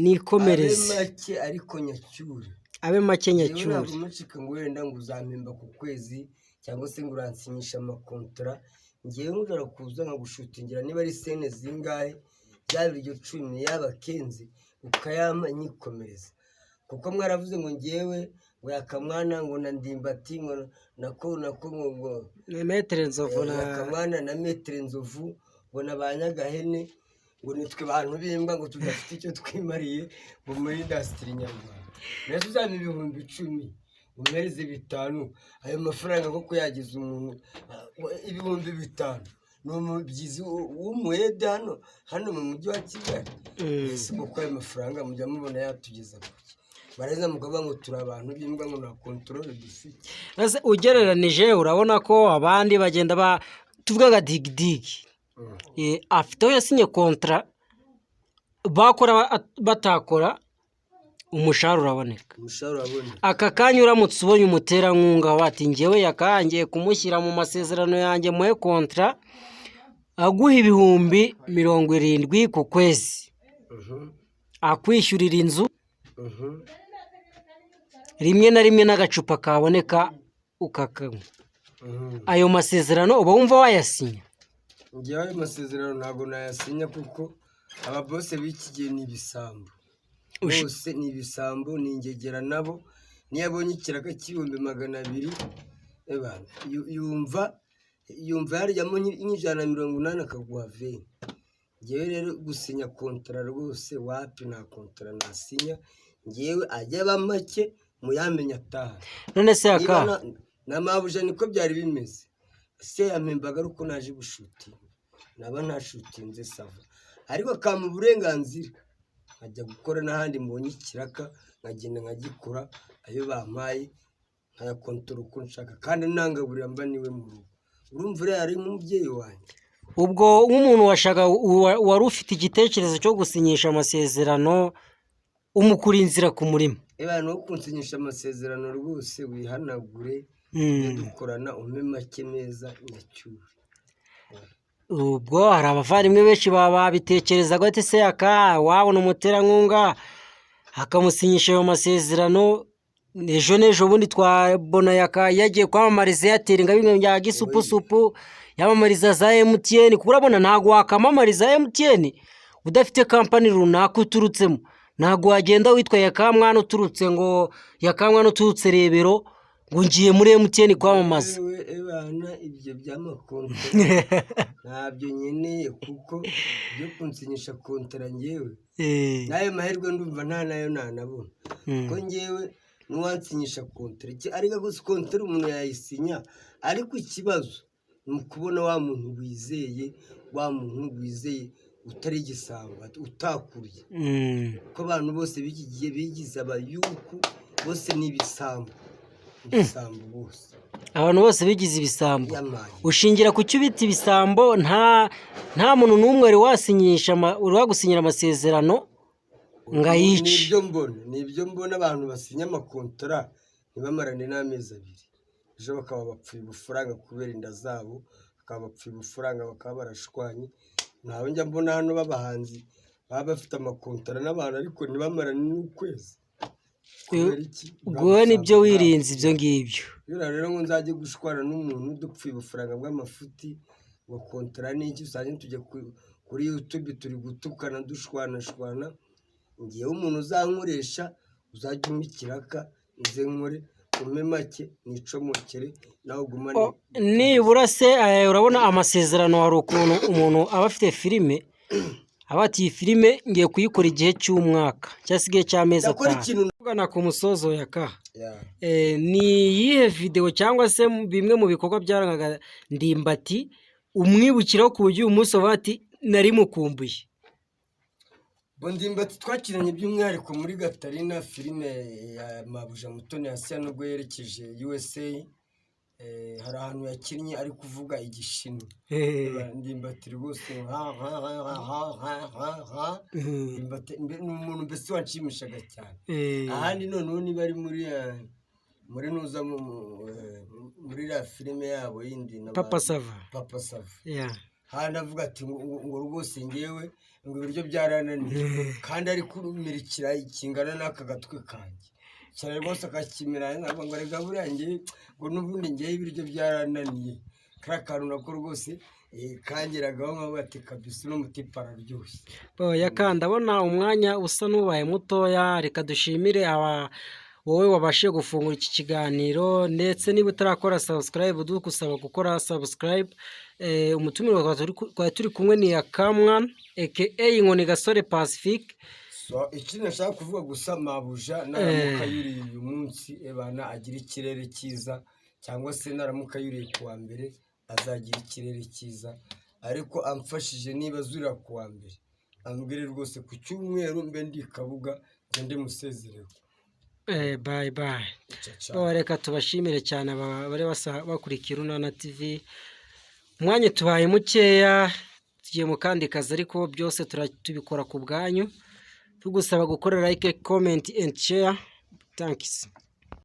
nikomereze abe make ariko nyacyure abe make nyacyure ntabwo umucika ngo wenda ngo uzampemba ku kwezi cyangwa se ngo uransinyisha amakontra ngewe ngura kuza nkagushutingira niba ari sene zingahe byaba iryo 10 yaba 15 ukayama nyikomereza kuko mwaravuze ngo ngewe ngo yakamwana ngo na ndimbati ngo nako ngo metre nzovu na yakamwana na metre nzovu ngo nabanyagahene ngo nitwe bantu bimbwa ngo tudafite icyo twimariye ngo muri industry nyarwanda nese uzana ibihumbi 10 umereze 5 ayo mafaranga ko yagize umuntu ibihumbi 5 n'umubyizi w'umwede hano mu mujyi wa Kigali ese uko ayo mafaranga mujya mubona yatugeza kuki bareza mukavuga ngo turi abantu bimbwa ngo na control dufite nase ugereranije urabona ko abandi bagenda tuvuga dig afite yasinye kontra bakora batakora umushahara uraboneka aka kanya uramutse ubonye umuterankunga wati ngewe yakangiye kumushyira mu masezerano yanjye muhe kontra aguha ibihumbi 70 ku kwezi akwishyurira inzu rimwe na rimwe n'agacupa kaboneka ukakanywa ayo masezerano uba wumva wayasinya ngewe ayo masezerano ntabwo nayasinya kuko aba bose b'iki gihe ni ibisambo bose ni ibisambo ni ingegera nabo niyo abonye ikiraka cy'ibihumbi 200 yumva yaryamo $180 akaguha 20 ngewe rero gusinya kontra rwose wapi nta kontra nasinya ngewe ajya bamake muyamenya ataha none se aka namabuja niko byari bimeze se yampembaga uko naje gushuti naba ntashutinze sava ariko kama uburenganzira ajya gukora n'ahandi mbonye ikiraka nkagenda nkagikora ayo bampaye nkaya kontora uko nshaka kandi nangaburira mba niwe mu rugo urumva rero ari nk'umubyeyi wanjye ubwo nk'umuntu washaka wari ufite igitekerezo cyo gusinyisha amasezerano umukura inzira ku murima no kunsinyisha amasezerano rwose wihanagure dukorana ume make neza nyacyure ubwo hari abavandimwe benshi babitekerezaga ati se aka wabona umuterankunga akamusinyisha ayo masezerano ejo bundi twabona yagiye kwamamariza Airtel nga bimwe bya gisupusupu yamamariza za MTN kurabona ntago wakamamariza MTN udafite company runaka uturutsemo ntago wagenda witwa yakamwana uturutse ngo yakamwana uturutse Rebero ngo ngiye muri MTN kwamamaza ebana ibyo by'amakontra ntabyo nyeneye kuko byo kunsinyisha kontra ngewe nayo mahirwe ndumva nta nayo nanabona ko ngewe nuwansinyisha kontra ariko gusa kontra umuntu yayisinya ariko ikibazo ni kubona wa muntu wizeye utari igisamba utakuriye ko abantu bose bigiye bigize abayuku bose ni ibisambo bose abantu bose bigize ibisambo ushingira ku cyo bita ibisambo nta muntu n'umwe wari wagusinyira amasezerano ngo ayice nibyo mbona abantu basinya amakontra ntibamarane n'amezi 2 ejo bakaba bapfuye ubufaranga kubera inda zabo bakaba bapfuye ubufaranga bakaba barashwanye nawe njya mbona hano b'abahanzi baba bafite amakontra n'abantu ariko ntibamarane n'ukwezi ubwo nibyo wirinze ibyo ngibyo rero ngo nzajye gushwana n'umuntu dupfuye ubufaranga bw'amafuti ngo kontra n'iki usanye tujye kuri YouTube turi gutukana dushwana ngiye umuntu uzankoresha uzajya umikiraka nze nkore ume make nicomokere nawe gumane nibura se urabona amasezerano hari ukuntu umuntu aba afite filime abati iyi filime ngiye kuyikora igihe cy'umwaka cyasigaye cy'amezi 5 ugana ku musozo yaka ni yihe video cyangwa se bimwe mu bikorwa byarangaga Ndimbati umwibukiraho ku buryo umunsi bati nari mukumbuye Ndimbati twakiranye by'umwihariko muri Gatarina filime ya Mabuja Mutoni Asia nubwo yerekeje USA hari ahantu yakinnye ari kuvuga igishino Ndimbati rwose Ndimbati n'umuntu mbese wanshimishaga cyane ahandi noneho niba ari muri nuza muri la filime yabo yindi Papa Sava hana avuga ati ngo rwose ngewe ngo ibiryo byarananiye kandi ari kumirikira kingana n'aka gatwe kanjye cyane rwose akakimira ntabwo ngo reka buriya njye ngo n'ubundi njyewe ibiryo byarananiye kariya kantu nako rwose kangeragaho nkaho ati kabisa uno mutipe araryoshye. Kandi ndabona umwanya usa n'ubaye mutoya, reka dushimire wowe wabashije gufungura iki kiganiro, ndetse niba utarakora subscribe dugusaba gukora subscribe. Umutumire twari turi kumwe ni Yakamwana aka Inkoni Gasore Pacifique. Ikindi nashaka kuvuga gusa mabuja naramuka yuriye uyu munsi ebana agira ikirere cyiza, cyangwa se naramuka yuriye kuwa mbere azagira ikirere cyiza, ariko amfashije niba azurira kuwa mbere ambwire rwose ku cyumweru mbe ndi Kabuga ngende musezereho. Bye bye. Reka tubashimire cyane bari bakurikira Urunana TV. Umwanya tubaye mukeya, tugiye mu kandi kazi, ariko byose tubikora ku bwanyu, tugusaba gukora like, comment and share. Thanks.